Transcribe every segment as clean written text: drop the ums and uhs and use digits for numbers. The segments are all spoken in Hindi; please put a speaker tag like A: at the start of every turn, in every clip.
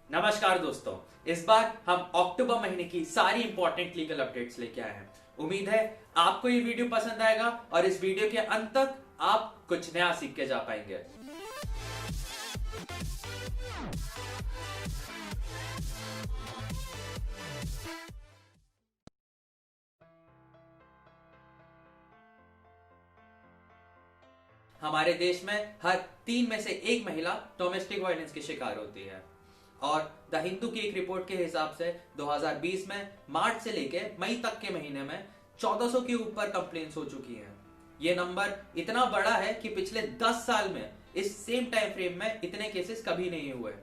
A: नमस्कार दोस्तों। इस बार हम अक्टूबर महीने की सारी इंपॉर्टेंट लीगल अपडेट्स लेके आए हैं। उम्मीद है आपको ये वीडियो पसंद आएगा और इस वीडियो के अंत तक आप कुछ नया सीख के जा पाएंगे। हमारे देश में हर 3 में से एक महिला डोमेस्टिक वायलेंस की शिकार होती है और द हिंदू की एक रिपोर्ट के हिसाब से 2020 में मार्च से लेकर मई तक के महीने में 1400 के ऊपर कंप्लेंट्स हो चुकी हैं। ये नंबर इतना बड़ा है कि पिछले 10 साल में इस सेम टाइम फ्रेम में इतने केसेस कभी नहीं हुए।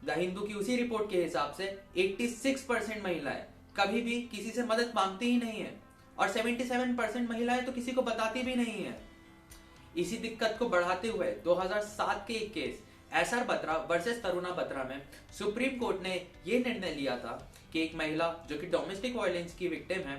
A: द हिंदू की उसी रिपोर्ट के हिसाब से 86% महिलाएं कभी भी किसी से मदद मांगती ही नहीं है और 77% महिलाएं तो किसी को बताती भी नहीं है। इसी दिक्कत को बढ़ाते हुए 2007 के एक case SR Batra versus Taruna Batra में सुप्रीम कोर्ट ने यह निर्णय लिया था कि एक महिला जो कि डोमेस्टिक वायलेंस की विक्टिम है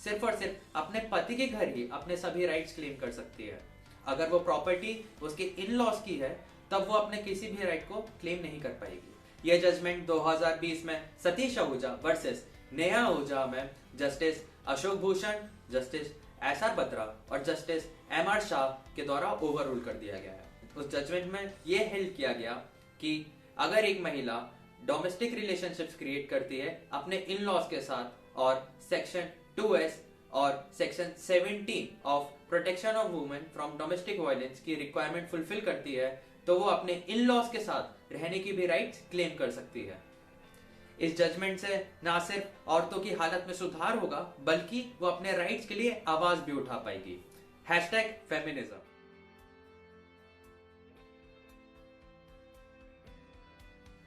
A: सिर्फ और सिर्फ अपने पति के घर ही अपने सभी राइट्स क्लेम कर सकती है। अगर वो प्रॉपर्टी उसके इन लॉज की है तब वो अपने किसी भी राइट को क्लेम नहीं कर पाएगी। यह जजमेंट 2020 में सतीश आहूजा वर्सेस नेहा आहूजा में justice Ashok Bhushan, justice SR Batra और जस्टिस एमआर शाह के द्वारा ओवर रूल कर दिया गया है। उस जजमेंट में यह हेल्ड किया गया कि अगर एक महिला डोमेस्टिक रिलेशनशिप्स क्रिएट करती है अपने इन लॉज के साथ और सेक्शन 2S और section 17 of protection of women from domestic violence की रिक्वायरमेंट फुलफिल करती है तो वो अपने इन लॉज के साथ रहने की भी राइट्स क्लेम कर सकती है। इस जजमेंट से ना सिर्फ औरतों की हालत में सुधार होगा बल्कि वो अपने राइट्स के लिए आवाज भी उठा पाएगी। #फेमिनिज्म।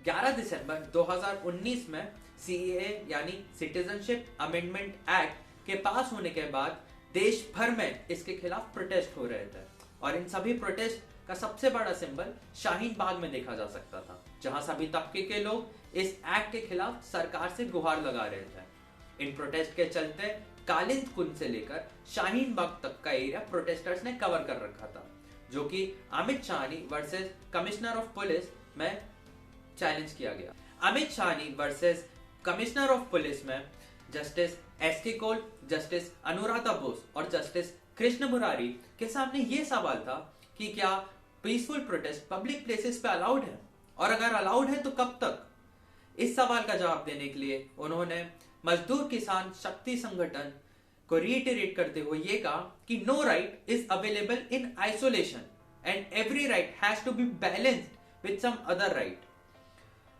A: 11 दिसंबर 2019 में सीएए यानी सिटीजनशिप अमेंडमेंट एक्ट के पास होने के बाद देश भर में इसके खिलाफ प्रोटेस्ट हो रहे थे और इन सभी प्रोटेस्ट का सबसे बड़ा सिंबल शाहीन बाग में देखा जा सकता था, जहां सभी तबके के लोग इस एक्ट के खिलाफ सरकार से गुहार लगा रहे थे। इन प्रोटेस्ट के चलते कालिंद कुंज से लेकर शाहीन बाग तक का एरिया प्रोटेस्टर्स ने कवर कर रखा था, जो कि Amit Shahni versus commissioner of police में चैलेंज किया गया। Amit Shahni versus commissioner of police में justice SK Kaul, justice Anuradha Bose और जस्टिस कृष्ण मुरारी के सामने यह सवाल था कि क्या पीसफुल प्रोटेस्ट पब्लिक प्लेसेस पे अलाउड है और अगर अलाउड है तो कब तक। इस सवाल का जवाब देने के लिए उन्होंने मजदूर किसान शक्ति संगठन को रीइटरेट करते हुए यह कहा कि no right is available in isolation and every right has to be balanced with some other right.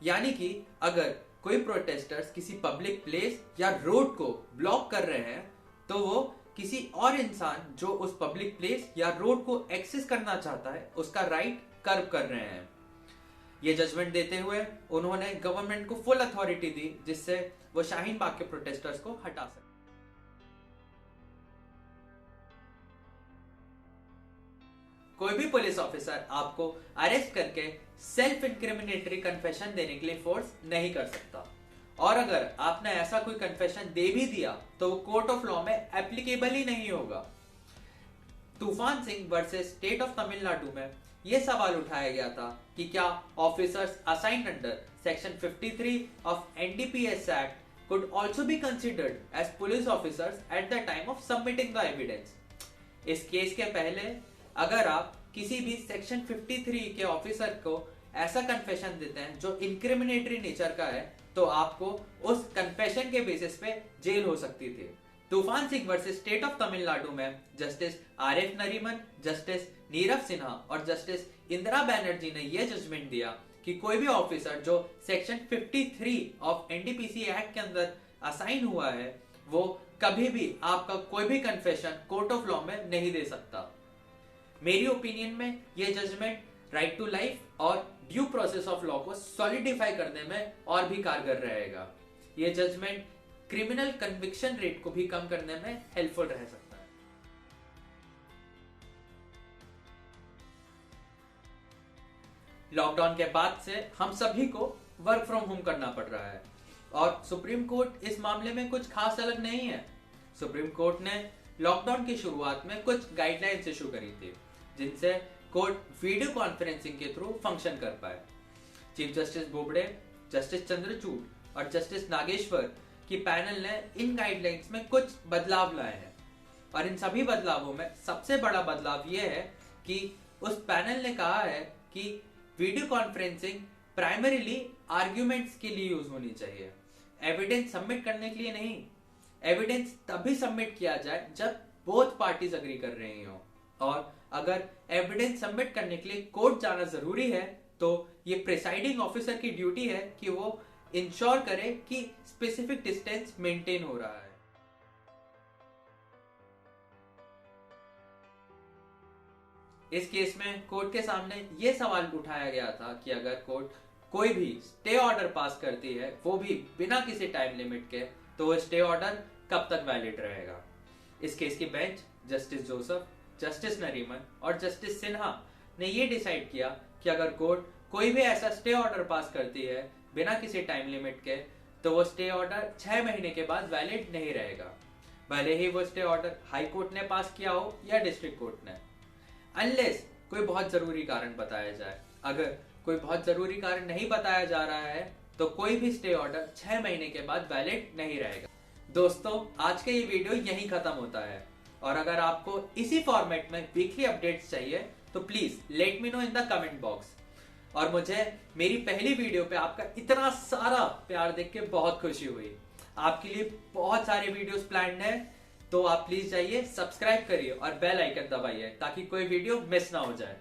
A: यानी कि अगर कोई प्रोटेस्टर्स किसी पब्लिक प्लेस या रोड को ब्लॉक कर रहे हैं तो वो किसी और इंसान जो उस पब्लिक प्लेस या रोड को एक्सेस करना चाहता है उसका राइट कर्ब कर रहे हैं। ये जजमेंट देते हुए उन्होंने गवर्नमेंट को फुल अथॉरिटी दी जिससे वो शाहीन बाग के प्रोटेस्टर्स को हटा सके। कोई भी पुलिस ऑफिसर आपको अरेस्ट करके सेल्फ इंक्रिमिनेटरी कन्फेशन देने के लिए फोर्स नहीं कर सकता और अगर आपने ऐसा कोई कन्फेशन दे भी दिया तो वो कोर्ट ऑफ लॉ में एप्लीकेबल ही नहीं होगा। तूफान Singh versus state of Tamil Nadu में यह सवाल उठाया गया था कि क्या officers assigned under section 53 of NDPS act could also be considered as police officers at the time of submitting the evidence। इस केस के पहले अगर आप किसी भी सेक्शन 53 के ऑफिसर को ऐसा कन्फेशन देते हैं जो इंक्रिमिनेटरी नेचर का है तो आपको उस कन्फेशन के बेसिस पे जेल हो सकती थी। तूफान Singh versus state of Tamil Nadu में जस्टिस आरिफ नरीमन, जस्टिस नीरव सिन्हा और जस्टिस इंदिरा बैनर्जी ने यह जजमेंट दिया कि कोई भी ऑफिसर जो सेक्शन 53 ऑफ एनडीपीसी एक्ट के अंदर असाइन हुआ है वो कभी भी आपका कोई भी कन्फेशन कोर्ट ऑफ लॉ में नहीं दे सकता। मेरी ओपिनियन में यह जजमेंट राइट टू लाइफ और ड्यू प्रोसेस ऑफ लॉ को सॉलिडिफाई करने में और भी कारगर रहेगा। यह जजमेंट क्रिमिनल कन्विक्शन रेट को भी कम करने में हेल्पफुल रह सकता है। लॉकडाउन के बाद से हम सभी को वर्क फ्रॉम होम करना पड़ रहा है और सुप्रीम कोर्ट इस मामले में कुछ खास अलग नहीं है। सुप्रीम कोर्ट ने लॉकडाउन की शुरुआत में कुछ गाइडलाइंस इशू करी थी जिनसे कोर्ट वीडियो कॉन्फ्रेंसिंग के थ्रू फंक्शन कर पाए। Chief justice Bobde, justice Chandrachud और जस्टिस नागेश्वर की पैनल ने इन गाइडलाइंस में कुछ बदलाव लाए हैं। और इन सभी बदलावों में सबसे बड़ा बदलाव यह है कि उस पैनल ने कहा है कि वीडियो कॉन्फ्रेंसिंग प्राइमरीली आर्ग्यूमेंट्स के लिए यूज होनी चाहिए, एविडेंस सबमिट करने के लिए नहीं। एविडेंस तभी सबमिट किया जाए जब बोथ पार्टीज अग्री कर रही हो, और अगर एविडेंस सबमिट करने के लिए कोर्ट जाना जरूरी है तो ये प्रिसाइडिंग ऑफिसर की ड्यूटी है कि वो इंश्योर करे कि स्पेसिफिक डिस्टेंस मेंटेन हो रहा है। इस केस में कोर्ट के सामने यह सवाल उठाया गया था कि अगर कोर्ट कोई भी स्टे ऑर्डर पास करती है, वो भी बिना किसी टाइम लिमिट के, तो वो स्टे ऑर्डर कब तक वैलिड रहेगा। इस केस की bench justice Joseph, justice Nariman और जस्टिस सिन्हा ने ये डिसाइड किया कि अगर कोर्ट कोई भी ऐसा स्टे ऑर्डर पास करती है बिना किसी टाइम लिमिट के, तो वो स्टे ऑर्डर 6 महीने के बाद वैलिड नहीं रहेगा, भले ही वो स्टे ऑर्डर हाई कोर्ट ने पास किया हो या डिस्ट्रिक्ट कोर्ट ने, अनलेस कोई बहुत जरूरी कारण बताया जाए। अगर कोई बहुत जरूरी कारण नहीं बताया जा रहा है तो कोई भी स्टे ऑर्डर 6 महीने के बाद वैलिड नहीं रहेगा। दोस्तों, आज का ये वीडियो यहीं खत्म होता है, और अगर आपको इसी फॉर्मेट में वीकली अपडेट्स चाहिए तो please let me know in the comment box. और मुझे मेरी पहली वीडियो पे आपका इतना सारा प्यार देख के बहुत खुशी हुई। आपके लिए बहुत सारे वीडियोस प्लान्ड हैं, तो आप प्लीज जाइए, सब्सक्राइब करिए और बेल आइकन दबाइए ताकि कोई वीडियो मिस ना हो जाए।